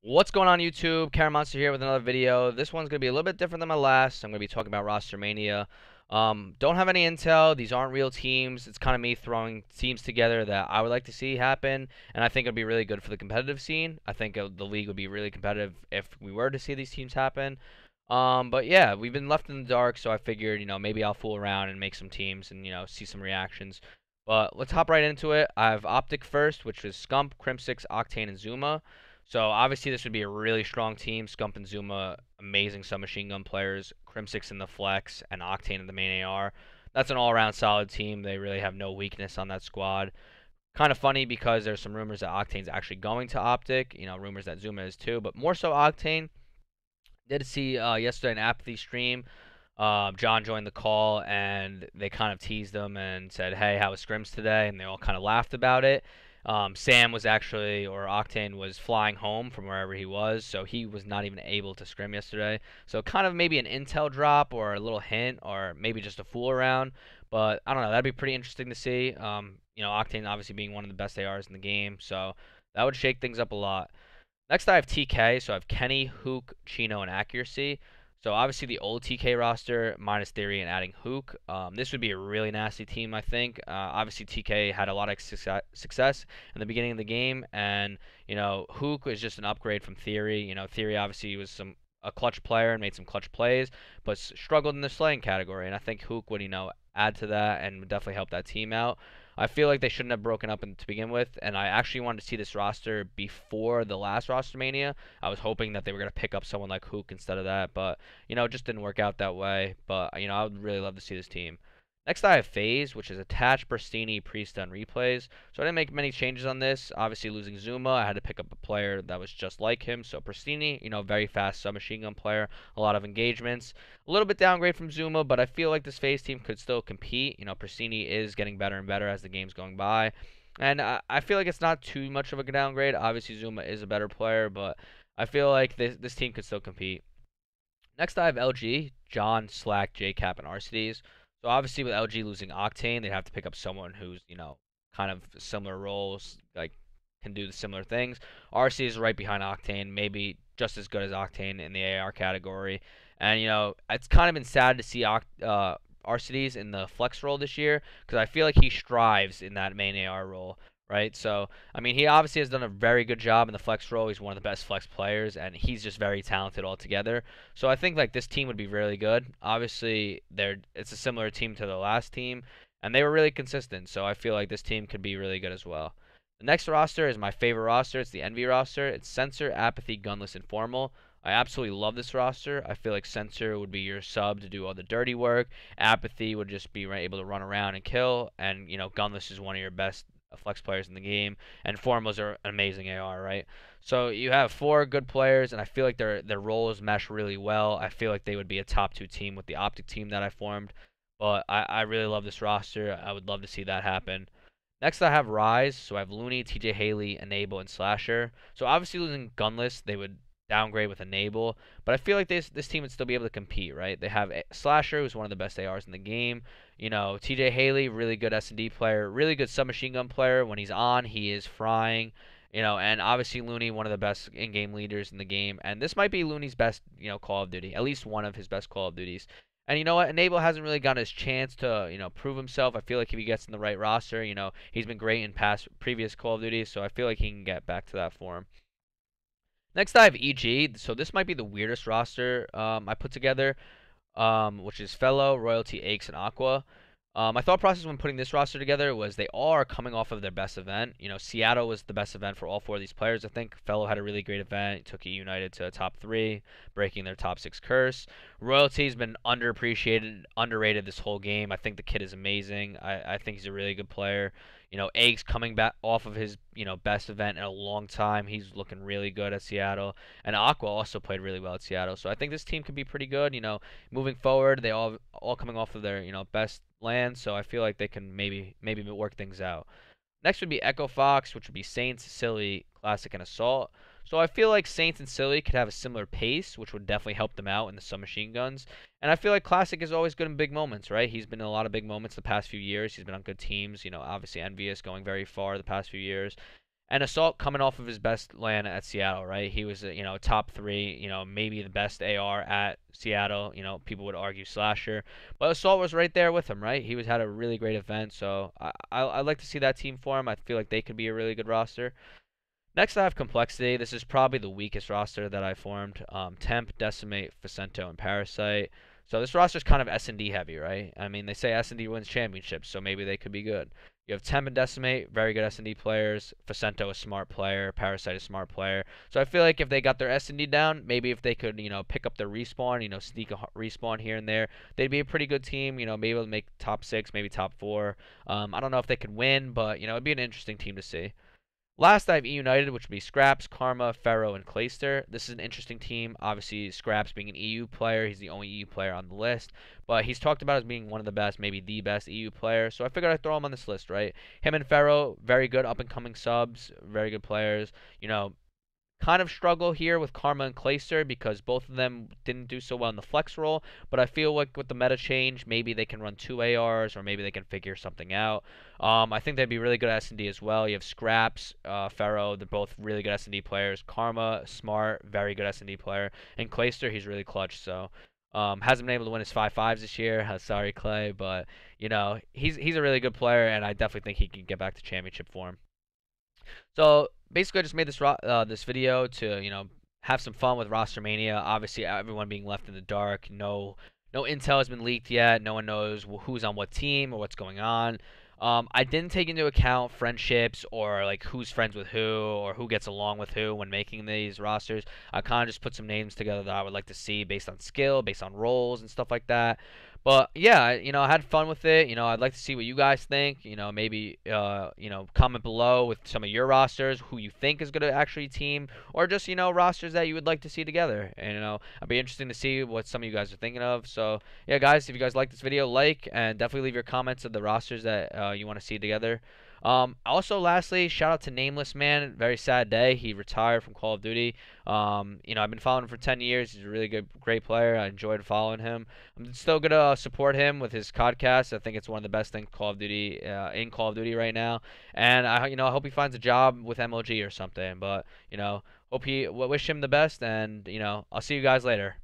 What's going on YouTube? Karen Monster here with another video. This one's going to be a little bit different than my last. I'm going to be talking about Rostermania. Don't have any intel. These aren't real teams. It's kind of me throwing teams together that I would like to see happen, and I think it would be really good for the competitive scene. I think the league would be really competitive if we were to see these teams happen. But yeah, we've been left in the dark, so I figured, maybe I'll fool around and make some teams and, see some reactions. But let's hop right into it. I have Optic first, which is Scump, Crimsix, Octane, and Zuma. So obviously this would be a really strong team. Scump and Zuma, amazing submachine gun players. Crimsix in the flex and Octane in the main AR. That's an all-around solid team. They really have no weakness on that squad. Kind of funny because there's some rumors that Octane's actually going to Optic. Rumors that Zuma is too, but more so Octane. Did see yesterday an Apathy stream. John joined the call and they kind of teased him and said, "Hey, how was scrims today?" And they all kind of laughed about it. Sam was actually, or Octane was flying home from wherever he was, so he was not even able to scrim yesterday. So kind of maybe an intel drop or a little hint, or maybe just a fool around. But I don't know. That'd be pretty interesting to see. Octane obviously being one of the best ARs in the game, so that would shake things up a lot. Next, I have TK. So I have Kenny, Hook, Chino, and Accuracy. So obviously the old TK roster minus Theory and adding Hook. This would be a really nasty team, I think. Obviously TK had a lot of success in the beginning of the game, and Hook was just an upgrade from Theory. Theory obviously was a clutch player and made some clutch plays, but struggled in the slaying category. And I think Hook would add to that and would definitely help that team out. I feel like they shouldn't have broken up to begin with, and I actually wanted to see this roster before the last Rostermania. I was hoping that they were going to pick up someone like Hook instead of that, but, it just didn't work out that way. But, I would really love to see this team. Next, I have FaZe, which is attached Pristini, Priest, and replays. So I didn't make many changes on this. Obviously, losing Zuma, I had to pick up a player that was just like him. So Pristini, very fast submachine gun player, a lot of engagements. A little bit downgrade from Zuma, but I feel like this FaZe team could still compete. Pristini is getting better and better as the game's going by. And I feel like it's not too much of a downgrade. Obviously, Zuma is a better player, but I feel like this team could still compete. Next, I have LG, John, Slack, JCap, and RCDs. So obviously, with LG losing Octane, they'd have to pick up someone who's kind of similar roles, like can do the similar things. RC is right behind Octane, maybe just as good as Octane in the AR category. And it's kind of been sad to see RCDs in the flex role this year because I feel like he strives in that main AR role, right? So, I mean, he obviously has done a very good job in the flex role. He's one of the best flex players, and he's just very talented altogether. So I think like this team would be really good. Obviously, it's a similar team to the last team, and they were really consistent. So I feel like this team could be really good as well. The next roster is my favorite roster. It's the Envy roster. It's Sensor, Apathy, Gunless, and Formal. I absolutely love this roster. I feel like Sensor would be your sub to do all the dirty work. Apathy would just be able to run around and kill. And, Gunless is one of your best flex players in the game, and Formals are an amazing AR, right? So you have four good players, and I feel like their roles mesh really well. I feel like they would be a top two team with the Optic team that I formed, but I really love this roster. I would love to see that happen. Next, I have Rise. So I have Looney, TJ Haley, Enable, and Slasher. So obviously losing Gunless, they would downgrade with Enable, but I feel like this team would still be able to compete, right? They have Slasher, who's one of the best ARs in the game. TJ Haley, really good S&D player, really good submachine gun player. When he's on, he is frying. And obviously Looney, one of the best in-game leaders in the game. And this might be Looney's best, Call of Duty, at least one of his best Call of Duties. And you know what? Enable hasn't really gotten his chance to, prove himself. I feel like if he gets in the right roster, he's been great in previous Call of Duties, so I feel like he can get back to that form. Next, I have EG. So this might be the weirdest roster I put together, which is Fellow, Royalty, Aches, and Aqua. My thought process when putting this roster together was they all are coming off of their best event. Seattle was the best event for all four of these players. I think Fellow had a really great event. Took E United to top 3, breaking their top 6 curse. Royalty's been underappreciated, underrated this whole game. I think the kid is amazing. I think he's a really good player. Eggs coming back off of his, best event in a long time. He's looking really good at Seattle. And Aqua also played really well at Seattle. So I think this team could be pretty good. Moving forward, they all coming off of their, best land. So I feel like they can maybe work things out. Next would be Echo Fox, which would be Saints, Silly, Classic, and Assault. So I feel like Saints and Silly could have a similar pace, which would definitely help them out in the submachine guns. And I feel like Classic is always good in big moments, right? He's been in a lot of big moments the past few years. He's been on good teams. Obviously Envious going very far the past few years. And Assault coming off of his best land at Seattle, right? He was, top three, maybe the best AR at Seattle. People would argue slasher, but Assault was right there with him, right? He was had a really great event, so I'd like to see that team for him. I feel like they could be a really good roster. Next, I have Complexity. This is probably the weakest roster that I formed. Temp, Decimate, Facento, and Parasite. So this roster is kind of S&D heavy, right? I mean, they say S&D wins championships, so maybe they could be good. You have Temp and Decimate, very good S&D players. Facento, a smart player. Parasite, a smart player. So I feel like if they got their S&D down, maybe if they could, pick up their respawn, sneak a respawn here and there, they'd be a pretty good team. Maybe able to make top 6, maybe top 4. I don't know if they could win, but, it'd be an interesting team to see. Last, I have E United, which would be Scraps, Karma, Pharaoh, and Clayster. This is an interesting team. Obviously, Scraps being an EU player, he's the only EU player on the list. But he's talked about as being one of the best, maybe the best EU player. So I figured I'd throw him on this list, right? Him and Pharaoh, very good up-and-coming subs, very good players. Kind of struggle here with Karma and Clayster because both of them didn't do so well in the flex role, but I feel like with the meta change, maybe they can run 2 ARs or maybe they can figure something out. I think they'd be really good at S&D as well. You have Scraps, Pharaoh, they're both really good S&D players. Karma, smart, very good S&D player. And Clayster, he's really clutch, so hasn't been able to win his 5-5s this year. Sorry, Clay, but he's a really good player, and I definitely think he can get back to championship form. So basically, I just made this video to have some fun with Rostermania. Obviously, everyone being left in the dark. No intel has been leaked yet. No one knows who's on what team or what's going on. I didn't take into account friendships or like who's friends with who or who gets along with who when making these rosters. I kind of just put some names together that I would like to see based on skill, based on roles and stuff like that. But yeah, I had fun with it. I'd like to see what you guys think. Maybe comment below with some of your rosters, who you think is going to actually team, or just rosters that you would like to see together. And I'd be interesting to see what some of you guys are thinking of. So yeah, guys, if you guys like this video, like and definitely leave your comments of the rosters that you want to see together. Also, lastly, shout out to Nameless, man. Very sad day. He retired from Call of Duty. I've been following him for 10 years. He's a really great player. I enjoyed following him. I'm still gonna support him with his podcast. I think it's one of the best things Call of Duty in Call of Duty right now. And I hope he finds a job with MLG or something. But hope wish him the best. And I'll see you guys later.